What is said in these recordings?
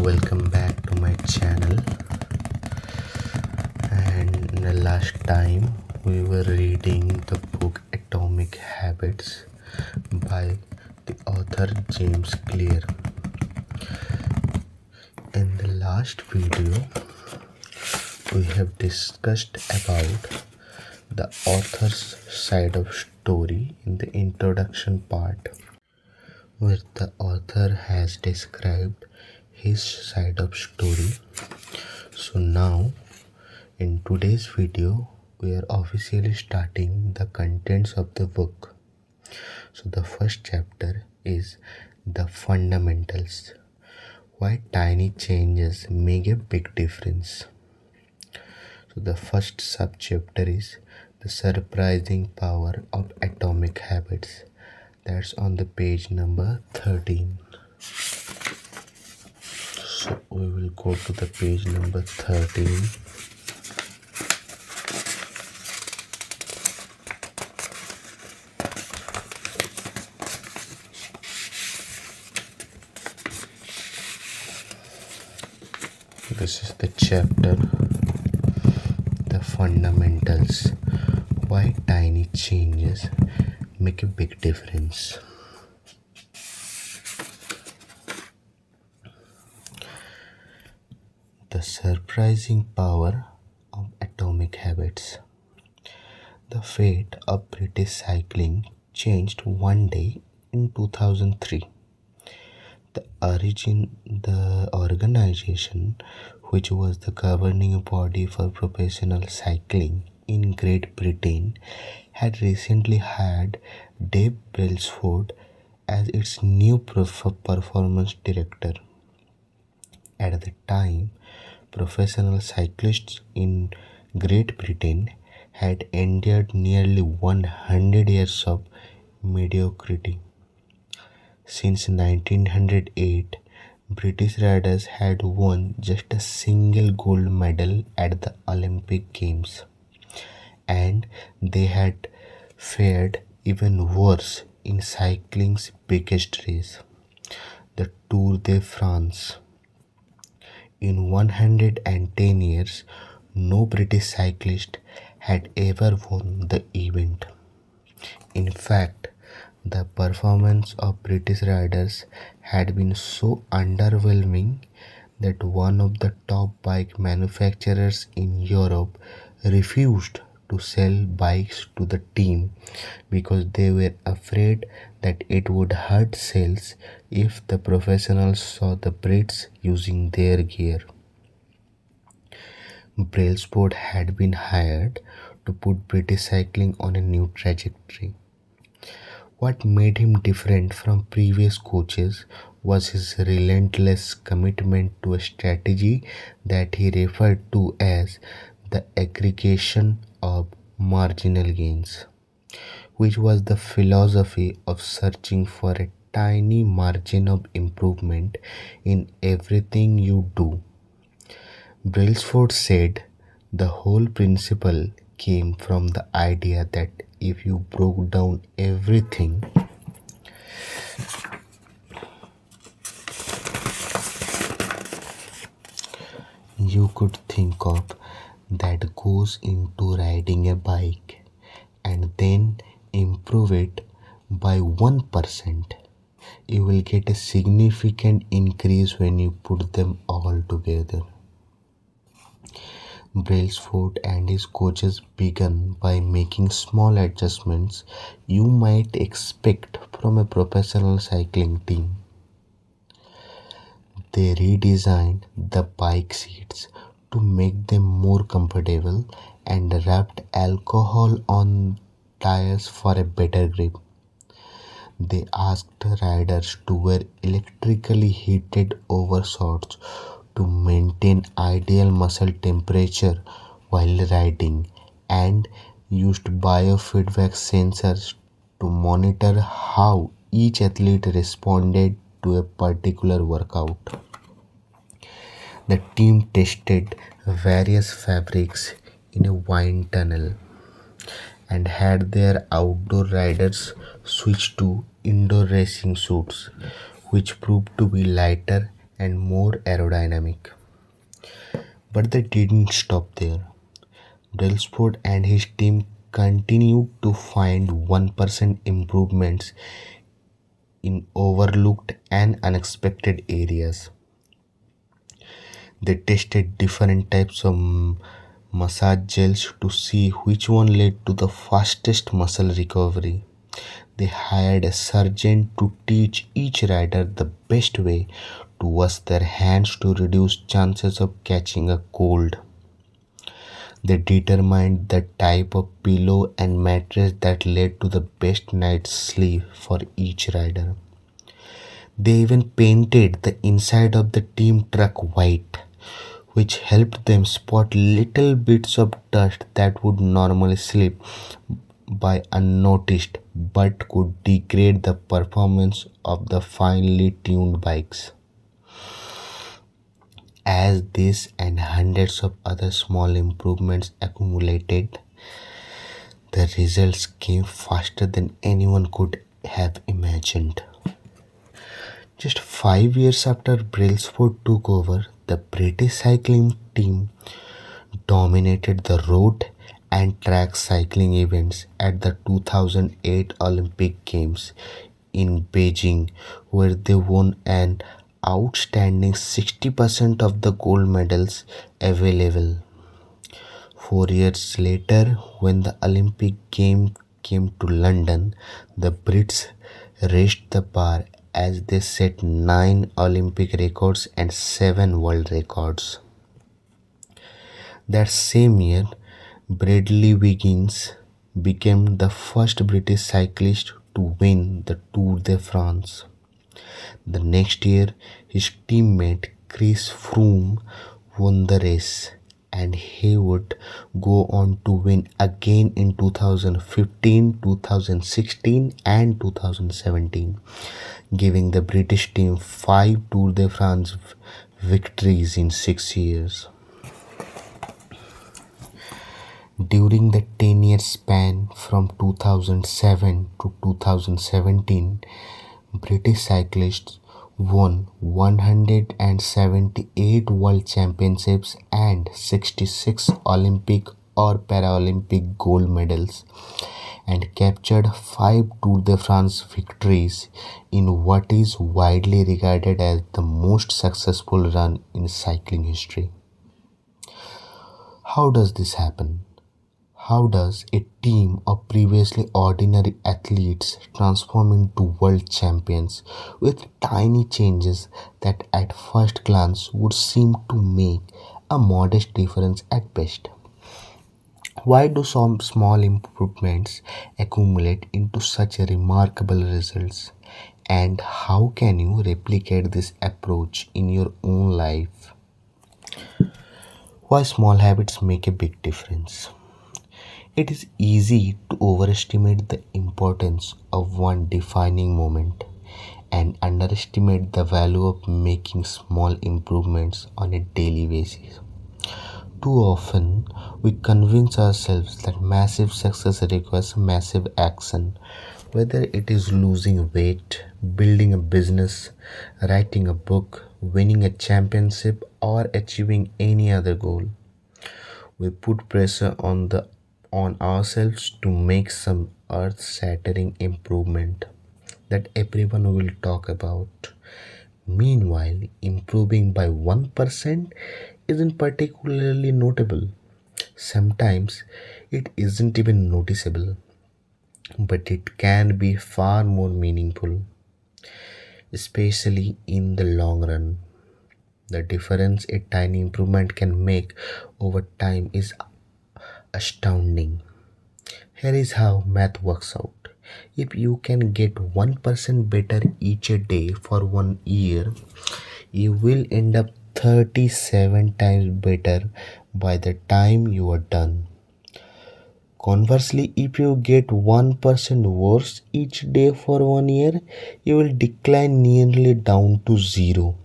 Welcome back to my channel. And the last time we were reading the book Atomic Habits by the author James Clear. In the last video, we have discussed about the author's side of story in the introduction part, where the author has described his side of story. So now in today's video, we are officially starting the contents of the book. So the first chapter is the fundamentals. Why tiny changes make a big difference. So the first subchapter is the surprising power of atomic habits. That's on the page number 13. So we will go to the page number 13. This is the chapter, the fundamentals. Why tiny changes make a big difference. The surprising power of atomic habits. The fate of British cycling changed one day in 2003. The organization, which was the governing body for professional cycling in Great Britain, had recently hired Dave Brailsford as its new performance director. At the time, professional cyclists in Great Britain had endured nearly 100 years of mediocrity. Since 1908, British riders had won just a single gold medal at the Olympic Games, and they had fared even worse in cycling's biggest race, the Tour de France. In 110 years, no British cyclist had ever won the event. In fact, the performance of British riders had been so underwhelming that one of the top bike manufacturers in Europe refused to sell bikes to the team because they were afraid that it would hurt sales if the professionals saw the Brits using their gear. Brailsford had been hired to put British cycling on a new trajectory. What made him different from previous coaches was his relentless commitment to a strategy that he referred to as the aggregation of marginal gains, which was the philosophy of searching for a tiny margin of improvement in everything you do. Brailsford said the whole principle came from the idea that if you broke down everything you could think of that goes into riding a bike and then improve it by 1%, you will get a significant increase when you put them all together. Brailsford and his coaches began by making small adjustments you might expect from a professional cycling team. They redesigned the bike seats to make them more comfortable and wrapped alcohol on tires for a better grip. They asked riders to wear electrically heated overshorts to maintain ideal muscle temperature while riding, and used biofeedback sensors to monitor how each athlete responded to a particular workout. The team tested various fabrics in a wind tunnel and had their outdoor riders switch to indoor racing suits, which proved to be lighter and more aerodynamic. But they didn't stop there. Brailsford and his team continued to find 1% improvements in overlooked and unexpected areas. They tested different types of massage gels to see which one led to the fastest muscle recovery. They hired a surgeon to teach each rider the best way to wash their hands to reduce chances of catching a cold. They determined the type of pillow and mattress that led to the best night's sleep for each rider. They even painted the inside of the team truck white, which helped them spot little bits of dust that would normally slip by unnoticed but could degrade the performance of the finely tuned bikes. As this and hundreds of other small improvements accumulated, the results came faster than anyone could have imagined. Just 5 years after Brailsford took over, the British cycling team dominated the road and track cycling events at the 2008 Olympic Games in Beijing, where they won an outstanding 60% of the gold medals available. 4 years later, when the Olympic game came to London, the Brits raised the bar as they set 9 Olympic records and 7 world records. That same year, Bradley Wiggins became the first British cyclist to win the Tour de France. The next year, his teammate Chris Froome won the race, and he would go on to win again in 2015, 2016, and 2017, giving the British team 5 Tour de France victories in 6 years. During the 10-year span from 2007 to 2017, British cyclists won 178 World Championships and 66 Olympic or Paralympic gold medals and captured 5 Tour de France victories in what is widely regarded as the most successful run in cycling history. How does this happen? How does a team of previously ordinary athletes transform into world champions with tiny changes that at first glance would seem to make a modest difference at best? Why do some small improvements accumulate into such remarkable results? And how can you replicate this approach in your own life? Why small habits make a big difference? It is easy to overestimate the importance of one defining moment and underestimate the value of making small improvements on a daily basis. Too often, we convince ourselves that massive success requires massive action, whether it is losing weight, building a business, writing a book, winning a championship, or achieving any other goal. We put pressure on ourselves to make some earth-shattering improvement that everyone will talk about. Meanwhile, improving by 1% isn't particularly notable. Sometimes it isn't even noticeable, but it can be far more meaningful, especially in the long run. The difference a tiny improvement can make over time is astounding. Here is how math works out. If you can get 1% better each day for 1 year, you will end up 37 times better by the time you are done. Conversely, if you get 1% worse each day for 1 year, you will decline nearly down to zero.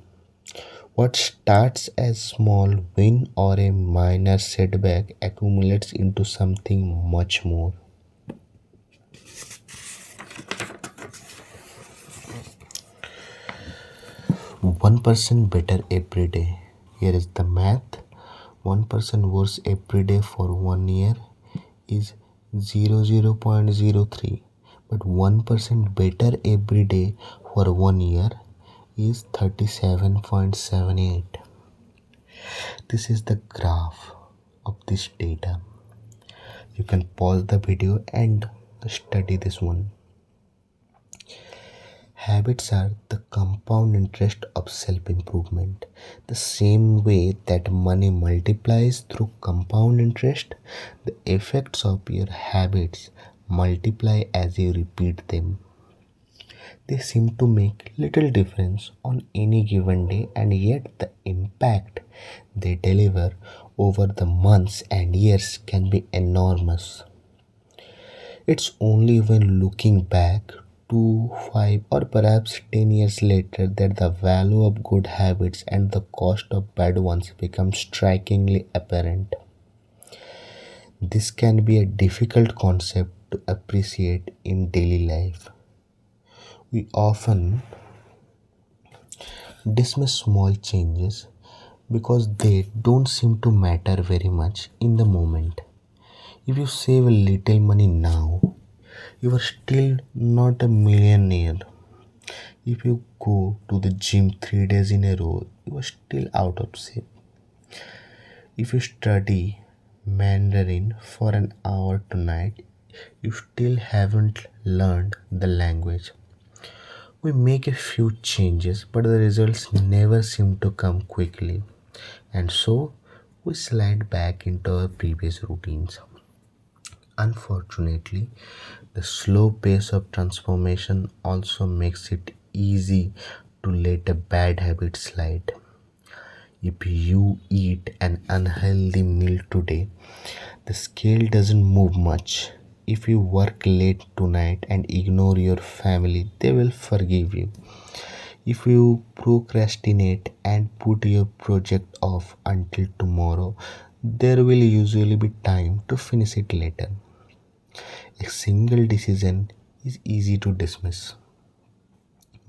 What starts as small win or a minor setback accumulates into something much more. 1% better every day. Here is the math. 1% worse every day for 1 year is 0.03, but 1% better every day for 1 year is 37.78. This is the graph of this data. You can pause the video and study this one. Habits are the compound interest of self improvement. The same way that money multiplies through compound interest, the effects of your habits multiply as you repeat them. They seem to make little difference on any given day, and yet the impact they deliver over the months and years can be enormous. It's only when looking back 2, 5, or perhaps 10 years later that the value of good habits and the cost of bad ones become strikingly apparent. This can be a difficult concept to appreciate in daily life. We often dismiss small changes because they don't seem to matter very much in the moment. If you save a little money now, you are still not a millionaire. If you go to the gym 3 days in a row, you are still out of shape. If you study Mandarin for an hour tonight, you still haven't learned the language. We make a few changes, but the results never seem to come quickly, and so we slide back into our previous routines. Unfortunately, the slow pace of transformation also makes it easy to let a bad habit slide. If you eat an unhealthy meal today, the scale doesn't move much. If you work late tonight and ignore your family, they will forgive you. If you procrastinate and put your project off until tomorrow, there will usually be time to finish it later. A single decision is easy to dismiss,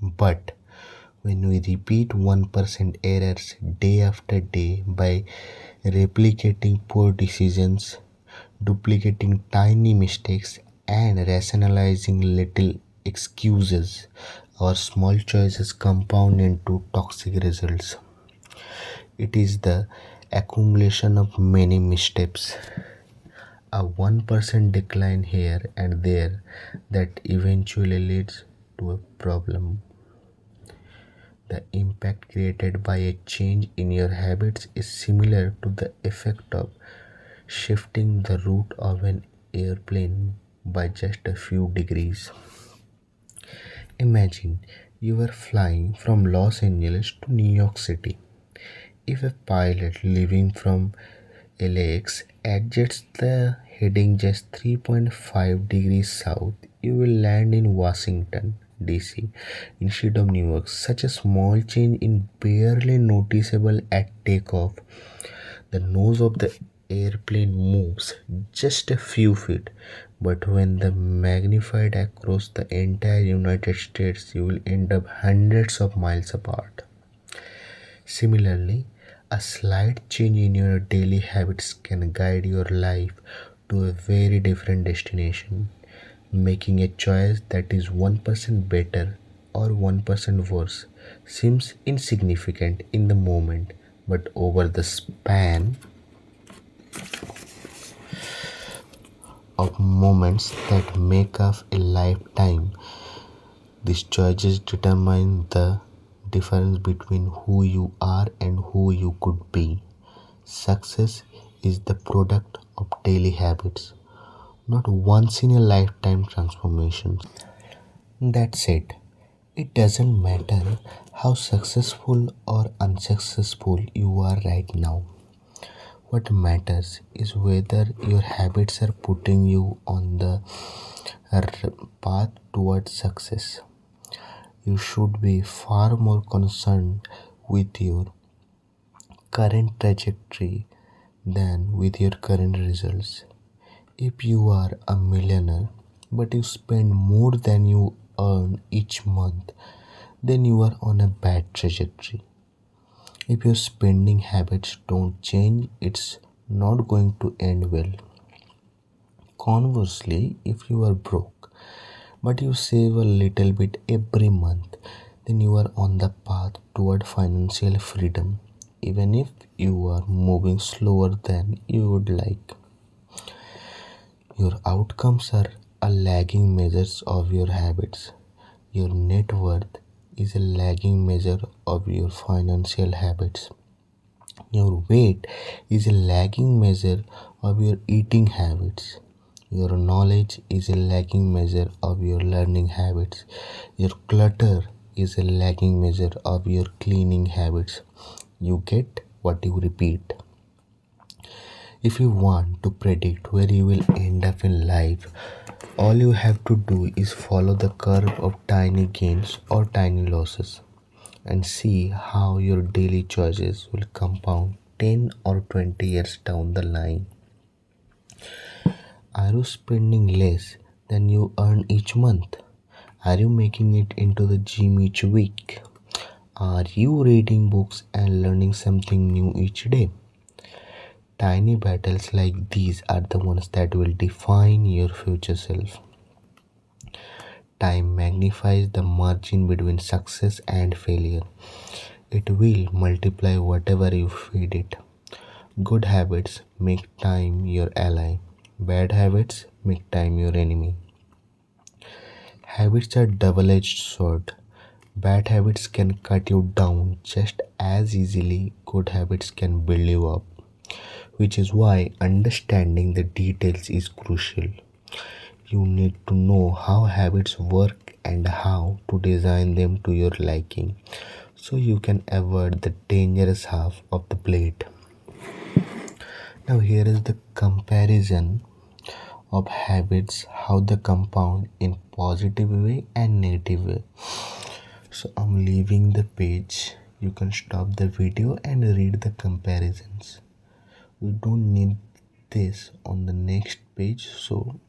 but when we repeat 1% errors day after day by replicating poor decisions, duplicating tiny mistakes, and rationalizing little excuses, our small choices compound into toxic results. It is the accumulation of many missteps, a 1% decline here and there, that eventually leads to a problem. The impact created by a change in your habits is similar to the effect of shifting the route of an airplane by just a few degrees. Imagine you are flying from Los Angeles to New York City. If a pilot leaving from LAX adjusts the heading just 3.5 degrees south, you will land in Washington, DC instead of New York. Such a small change is barely noticeable at takeoff. The nose of the airplane moves just a few feet, but when the magnified across the entire United States, you will end up hundreds of miles apart. Similarly, a slight change in your daily habits can guide your life to a very different destination. Making a choice that is 1% better or 1% worse seems insignificant in the moment, but over the span of moments that make up a lifetime, these choices determine the difference between who you are and who you could be. Success is the product of daily habits, not once in a lifetime transformations. That said, it doesn't matter how successful or unsuccessful you are right now. What matters is whether your habits are putting you on the path towards success. You should be far more concerned with your current trajectory than with your current results. If you are a millionaire but you spend more than you earn each month, then you are on a bad trajectory. If your spending habits don't change, it's not going to end well. Conversely, if you are broke but you save a little bit every month, then you are on the path toward financial freedom, even if you are moving slower than you would like. Your outcomes are a lagging measures of your habits. Your net worth is a lagging measure of your financial habits. Your weight is a lagging measure of your eating habits. Your knowledge is a lagging measure of your learning habits. Your clutter is a lagging measure of your cleaning habits. You get what you repeat. If you want to predict where you will end up in life, all you have to do is follow the curve of tiny gains or tiny losses and see how your daily choices will compound 10 or 20 years down the line. Are you spending less than you earn each month? Are you making it into the gym each week? Are you reading books and learning something new each day? Tiny battles like these are the ones that will define your future self. Time magnifies the margin between success and failure. It will multiply whatever you feed it. Good habits make time your ally. Bad habits make time your enemy. Habits are double-edged sword. Bad habits can cut you down just as easily good habits can build you up, which is why understanding the details is crucial. You need to know how habits work and how to design them to your liking so you can avoid the dangerous half of the blade. Now, here is the comparison of habits, how they compound in positive way and negative way. So, I'm leaving the page. You can stop the video and read the comparisons. We don't need this on the next page, so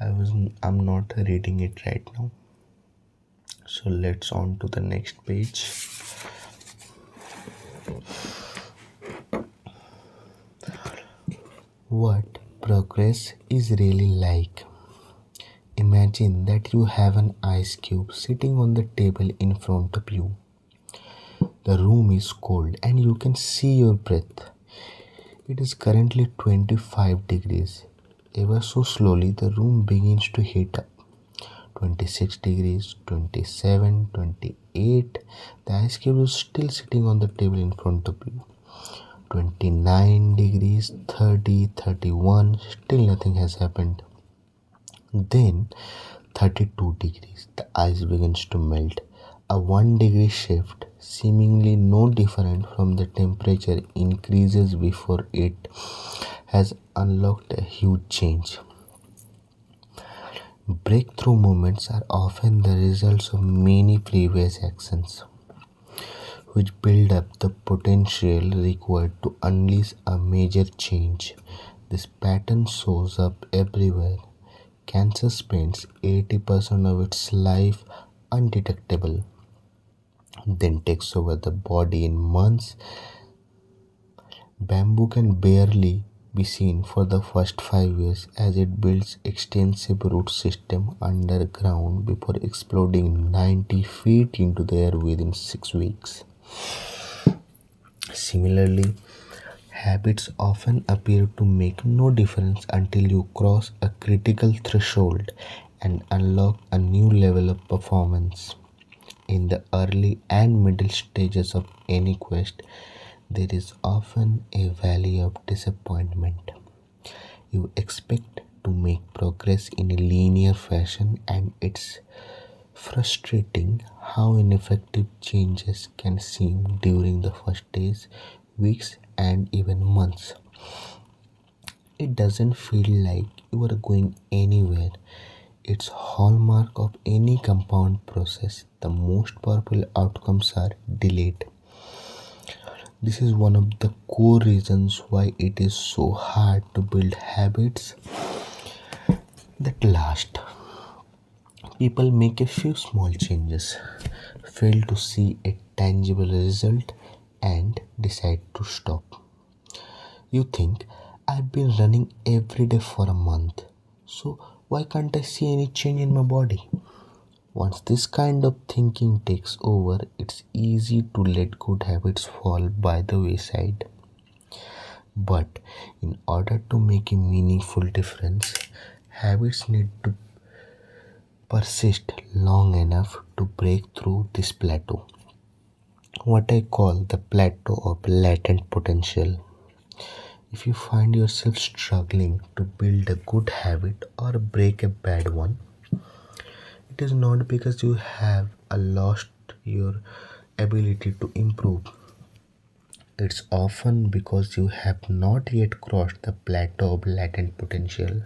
I'm not reading it right now. So let's on to the next page. What progress is really like. Imagine that you have an ice cube sitting on the table in front of you. The room is cold and you can see your breath. It is currently 25 degrees. Ever so slowly, the room begins to heat up. 26 degrees, 27, 28. The ice cube is still sitting on the table in front of you. 29 degrees, 30, 31. Still nothing has happened. Then 32 degrees. The ice begins to melt. A 1 degree shift, seemingly no different from the temperature increases before it, has unlocked a huge change. Breakthrough moments are often the results of many previous actions, which build up the potential required to unleash a major change. This pattern shows up everywhere. Cancer spends 80% of its life undetectable, then takes over the body in months. Bamboo can barely be seen for the first 5 years as it builds extensive root system underground before exploding 90 feet into the air within 6 weeks. Similarly, habits often appear to make no difference until you cross a critical threshold and unlock a new level of performance. In the early and middle stages of any quest, there is often a valley of disappointment. You expect to make progress in a linear fashion, and it's frustrating how ineffective changes can seem during the first days, weeks, and even months. It doesn't feel like you are going anywhere. It's hallmark of any compound process. The most powerful outcomes are delayed. This is one of the core reasons why it is so hard to build habits that last. People make a few small changes, fail to see a tangible result, and decide to stop. You think, I've been running every day for a month, so why can't I see any change in my body? Once this kind of thinking takes over, it's easy to let good habits fall by the wayside. But in order to make a meaningful difference, habits need to persist long enough to break through this plateau. What I call the plateau of latent potential. If you find yourself struggling to build a good habit or break a bad one, it is not because you have lost your ability to improve. It's often because you have not yet crossed the plateau of latent potential.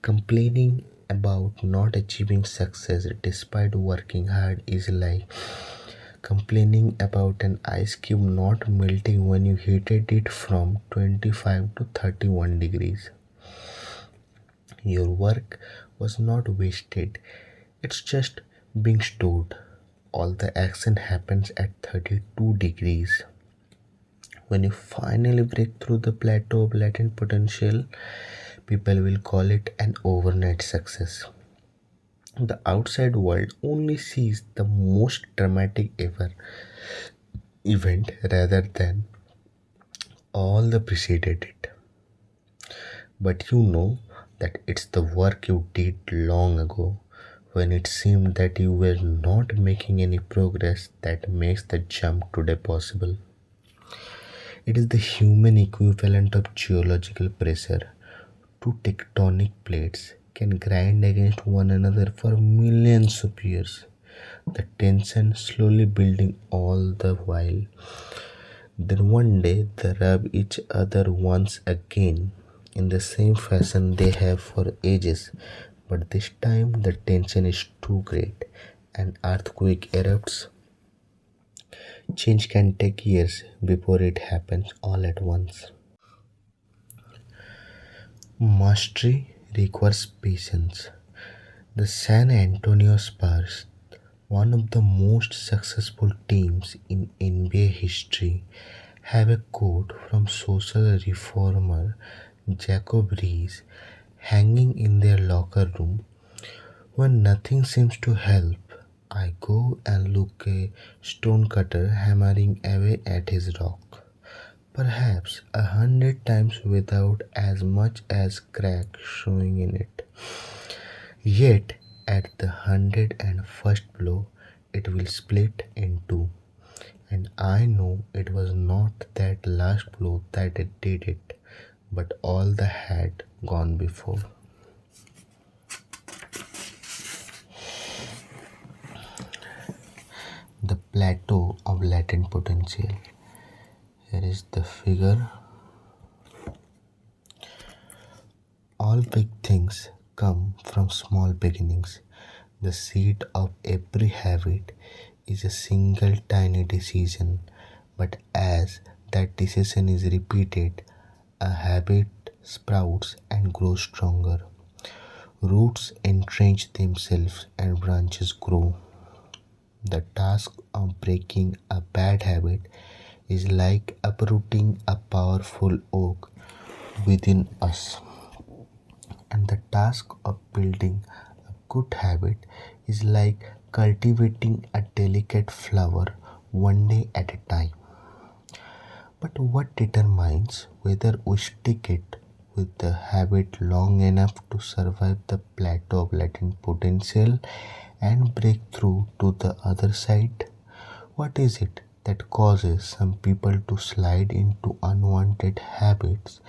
Complaining about not achieving success despite working hard is like complaining about an ice cube not melting when you heated it from 25 to 31 degrees. Your work was not wasted, it's just being stored. All the action happens at 32 degrees. When you finally break through the plateau of latent potential, people will call it an overnight success. The outside world only sees the most dramatic ever event rather than all the preceded it. But you know that it's the work you did long ago when it seemed that you were not making any progress that makes the jump today possible. It is the human equivalent of geological pressure. Two tectonic plates can grind against one another for millions of years, the tension slowly building all the while. Then one day they rub each other once again in the same fashion they have for ages, but this time the tension is too great. An earthquake erupts. Change can take years before it happens all at once. Mastery requires patience. The San Antonio Spurs, one of the most successful teams in NBA history, have a quote from social reformer Jacob Riis hanging in their locker room. When nothing seems to help, I go and look a stonecutter hammering away at his rock, perhaps 100 times without as much as crack showing in it. Yet at the 101st blow it will split in two, and I know it was not that last blow that did it, but all that had gone before. The plateau of latent potential. Here is the figure. All big things come from small beginnings. The seed of every habit is a single tiny decision, but as that decision is repeated, a habit sprouts and grows stronger. Roots entrench themselves and branches grow. The task of breaking a bad habit is like uprooting a powerful oak within us, and the task of building a good habit is like cultivating a delicate flower one day at a time. But what determines whether we stick it with the habit long enough to survive the plateau of latent potential and break through to the other side? What is it that causes some people to slide into unwanted habits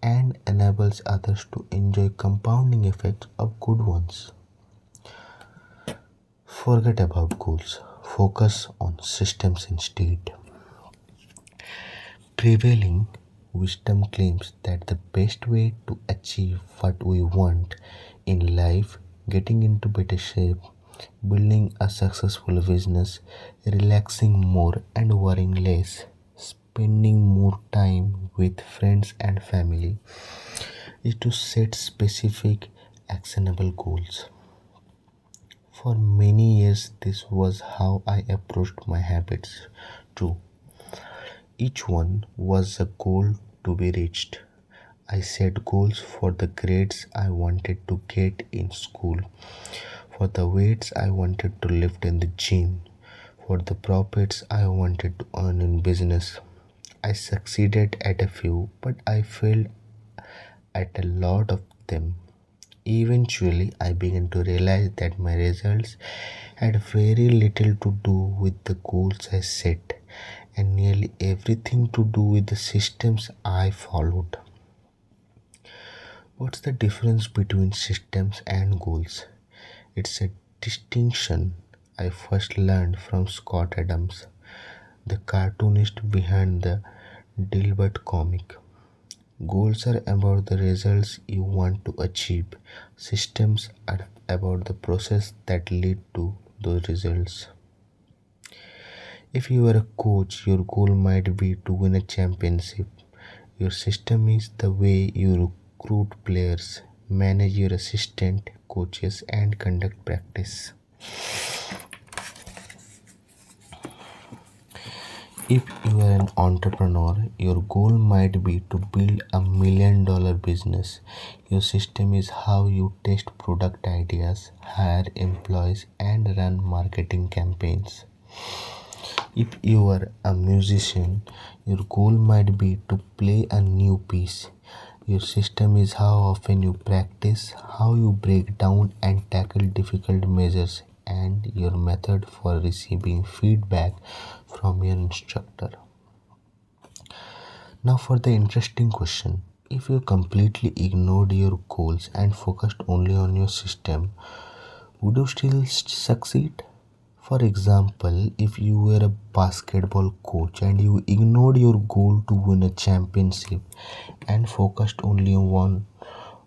and enables others to enjoy compounding effects of good ones? Forget about goals. Focus on systems instead. Prevailing wisdom claims that the best way to achieve what we want in life, getting into better shape, building a successful business, relaxing more and worrying less, spending more time with friends and family, is to set specific, actionable goals. For many years, this was how I approached my habits too. Each one was a goal to be reached. I set goals for the grades I wanted to get in school, for the weights I wanted to lift in the gym, for the profits I wanted to earn in business. I succeeded at a few, but I failed at a lot of them. Eventually, I began to realize that my results had very little to do with the goals I set and nearly everything to do with the systems I followed. What's the difference between systems and goals? It's a distinction I first learned from Scott Adams, the cartoonist behind the Dilbert comic. Goals are about the results you want to achieve. Systems are about the process that lead to those results. If you are a coach, your goal might be to win a championship. Your system is the way you recruit players, manage your assistant coaches, and conduct practice. If you are an entrepreneur, your goal might be to build $1 million business. Your system is how you test product ideas, hire employees, and run marketing campaigns. If you are a musician, your goal might be to play a new piece. Your system is how often you practice, how you break down and tackle difficult measures, and your method for receiving feedback from your instructor. Now, for the interesting question, if you completely ignored your goals and focused only on your system, would you still succeed? For example, if you were a basketball coach and you ignored your goal to win a championship and focused only on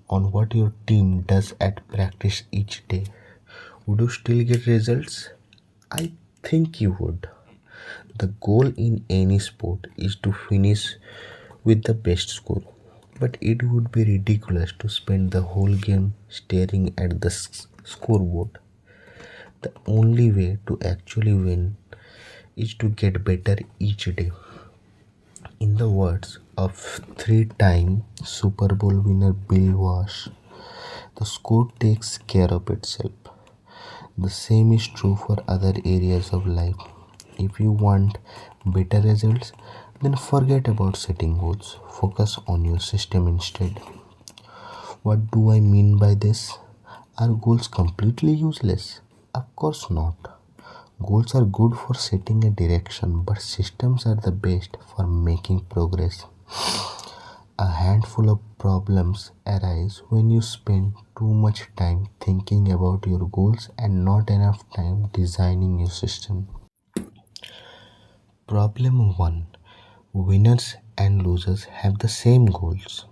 what your team does at practice each day, would you still get results? I think you would. The goal in any sport is to finish with the best score, but it would be ridiculous to spend the whole game staring at the scoreboard. The only way to actually win is to get better each day. In the words of three-time Super Bowl winner Bill Walsh, the score takes care of itself. The same is true for other areas of life. If you want better results, then forget about setting goals. Focus on your system instead. What do I mean by this? Are goals completely useless? Of course not. Goals are good for setting a direction, but systems are the best for making progress. A handful of problems arise when you spend too much time thinking about your goals and not enough time designing your system. Problem 1. Winners and losers have the same goals.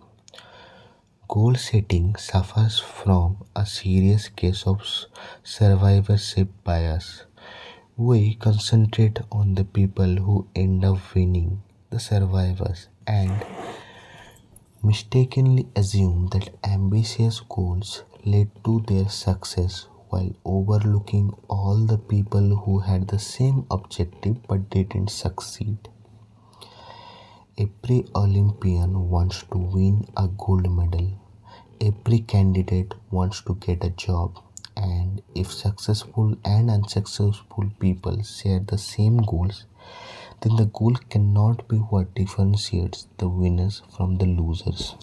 Goal setting suffers from a serious case of survivorship bias. We concentrate on the people who end up winning, the survivors, and mistakenly assume that ambitious goals led to their success while overlooking all the people who had the same objective but didn't succeed. Every Olympian wants to win a gold medal. Every candidate wants to get a job. And if successful and unsuccessful people share the same goals, then the goal cannot be what differentiates the winners from the losers.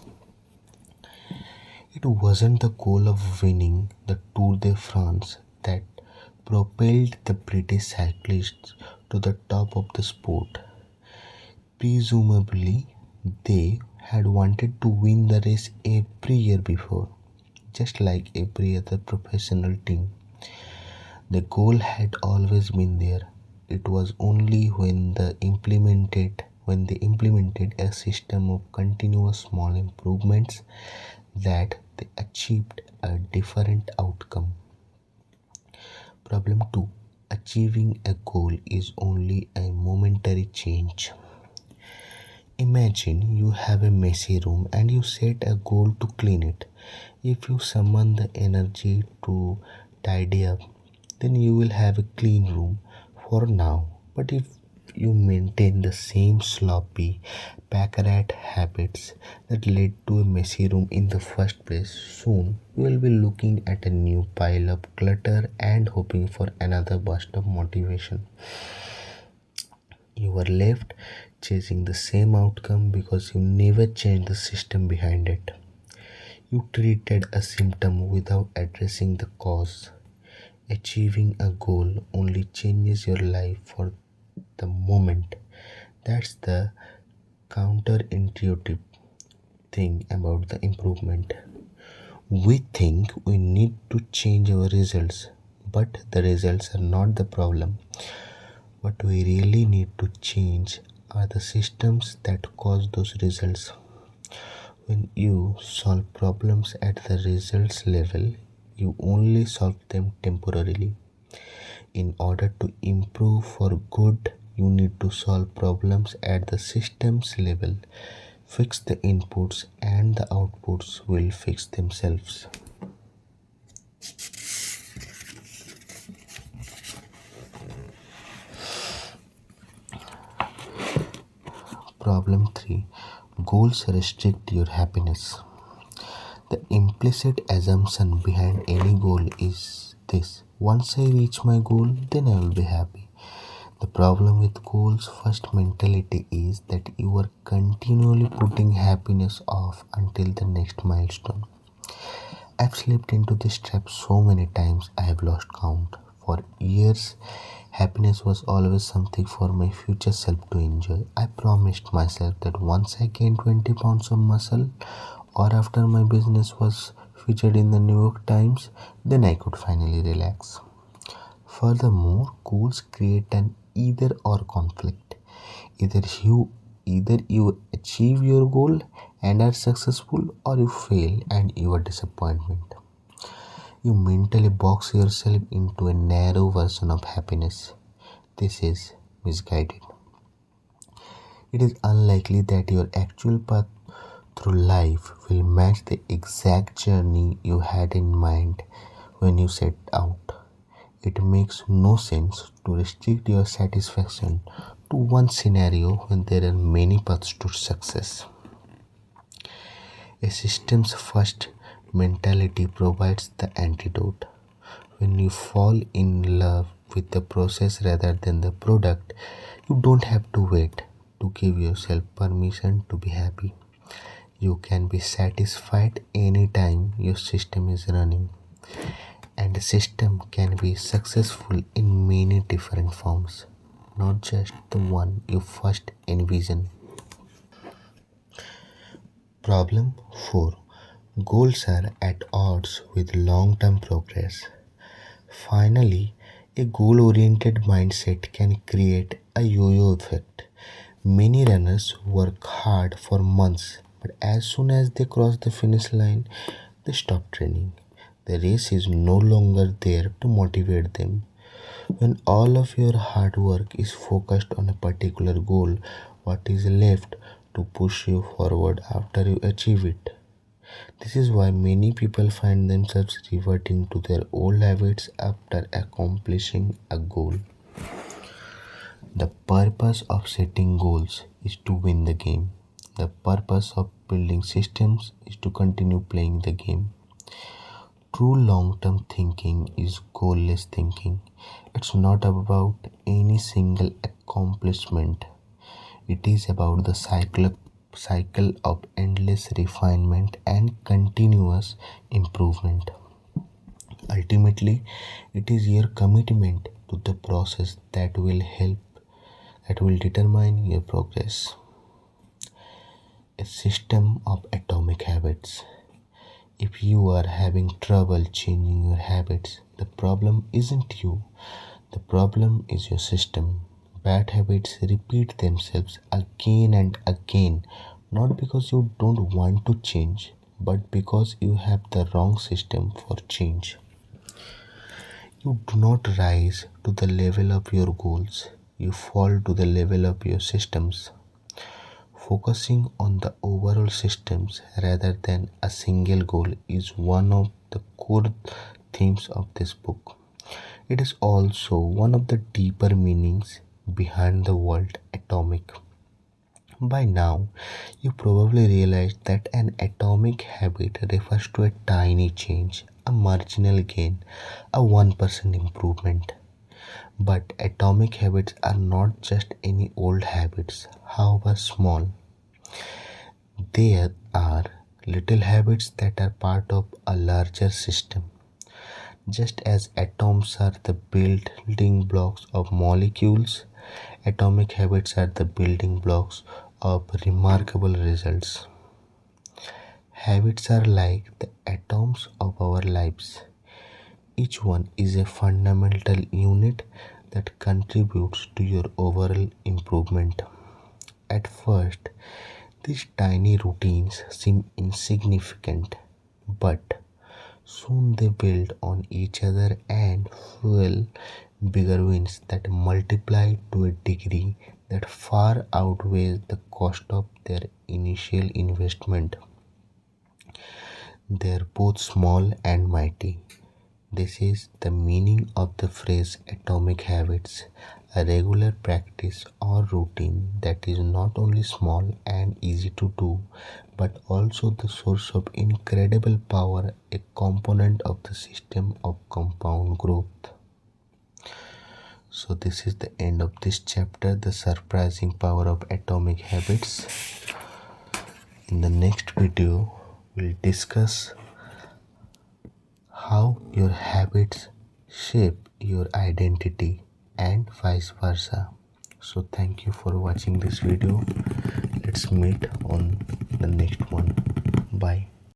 It wasn't the goal of winning the Tour de France that propelled the British cyclists to the top of the sport. Presumably, they had wanted to win the race every year before, just like every other professional team. The goal had always been there. It was only when they implemented a system of continuous small improvements that they achieved a different outcome. Problem 2. Achieving a goal is only a momentary change. Imagine you have a messy room and you set a goal to clean it. If you summon the energy to tidy up, then you will have a clean room for now. But if you maintain the same sloppy Packrat habits that led to a messy room in the first place, soon you will be looking at a new pile of clutter and hoping for another burst of motivation. You are left chasing the same outcome because you never changed the system behind it. You treated a symptom without addressing the cause. Achieving a goal only changes your life for the moment. That's the counterintuitive thing about the improvement. We think we need to change our results, but the results are not the problem. What we really need to change are the systems that cause those results. When you solve problems at the results level, you only solve them temporarily. In order to improve for good, you need to solve problems at the systems level. Fix the inputs, and the outputs will fix themselves. Problem 3. Goals restrict your happiness. The implicit assumption behind any goal is this: once I reach my goal, then I will be happy. The problem with goals first mentality is that you are continually putting happiness off until the next milestone. I've slipped into this trap so many times I have lost count. For years, happiness was always something for my future self to enjoy. I promised myself that once I gained 20 pounds of muscle, or after my business was featured in the New York Times, then I could finally relax. Furthermore, goals create an either or conflict. Either you either you achieve your goal and are successful, or you fail and you are disappointment. You mentally box yourself into a narrow version of happiness. This is misguided. It is unlikely that your actual path through life will match the exact journey you had in mind when you set out. It makes no sense to restrict your satisfaction to one scenario when there are many paths to success. A systems first mentality provides the antidote. When you fall in love with the process rather than the product, you don't have to wait to give yourself permission to be happy. You can be satisfied anytime your system is running. And a system can be successful in many different forms, not just the one you first envision. Problem 4. Goals are at odds with long term progress. Finally, a goal oriented mindset can create a yo yo effect. Many runners work hard for months, but as soon as they cross the finish line, they stop training. The race is no longer there to motivate them. When all of your hard work is focused on a particular goal, what is left to push you forward after you achieve it? This is why many people find themselves reverting to their old habits after accomplishing a goal. The purpose of setting goals is to win the game. The purpose of building systems is to continue playing the game. True long term thinking is goalless thinking. It's not about any single accomplishment, it is about the cycle of endless refinement and continuous improvement. Ultimately, it is your commitment to the process that will determine your progress. A system of atomic habits. If you are having trouble changing your habits, the problem isn't you. The problem is your system. Bad habits repeat themselves again and again, not because you don't want to change, but because you have the wrong system for change. You do not rise to the level of your goals, you fall to the level of your systems. Focusing on the overall systems rather than a single goal is one of the core themes of this book. It is also one of the deeper meanings behind the word atomic. By now, you probably realize that an atomic habit refers to a tiny change, a marginal gain, a 1% improvement. But atomic habits are not just any old habits, however small. They are little habits that are part of a larger system. Just as atoms are the building blocks of molecules, atomic habits are the building blocks of remarkable results. Habits are like the atoms of our lives. Each one is a fundamental unit that contributes to your overall improvement. At first, these tiny routines seem insignificant, but soon they build on each other and fuel bigger wins that multiply to a degree that far outweighs the cost of their initial investment. They are both small and mighty. This is the meaning of the phrase atomic habits, a regular practice or routine that is not only small and easy to do, but also the source of incredible power, a component of the system of compound growth. So, this is the end of this chapter, the surprising power of atomic habits. In the next video, we'll discuss how your habits shape your identity and vice versa. So, thank you for watching this video. Let's meet on the next one. Bye.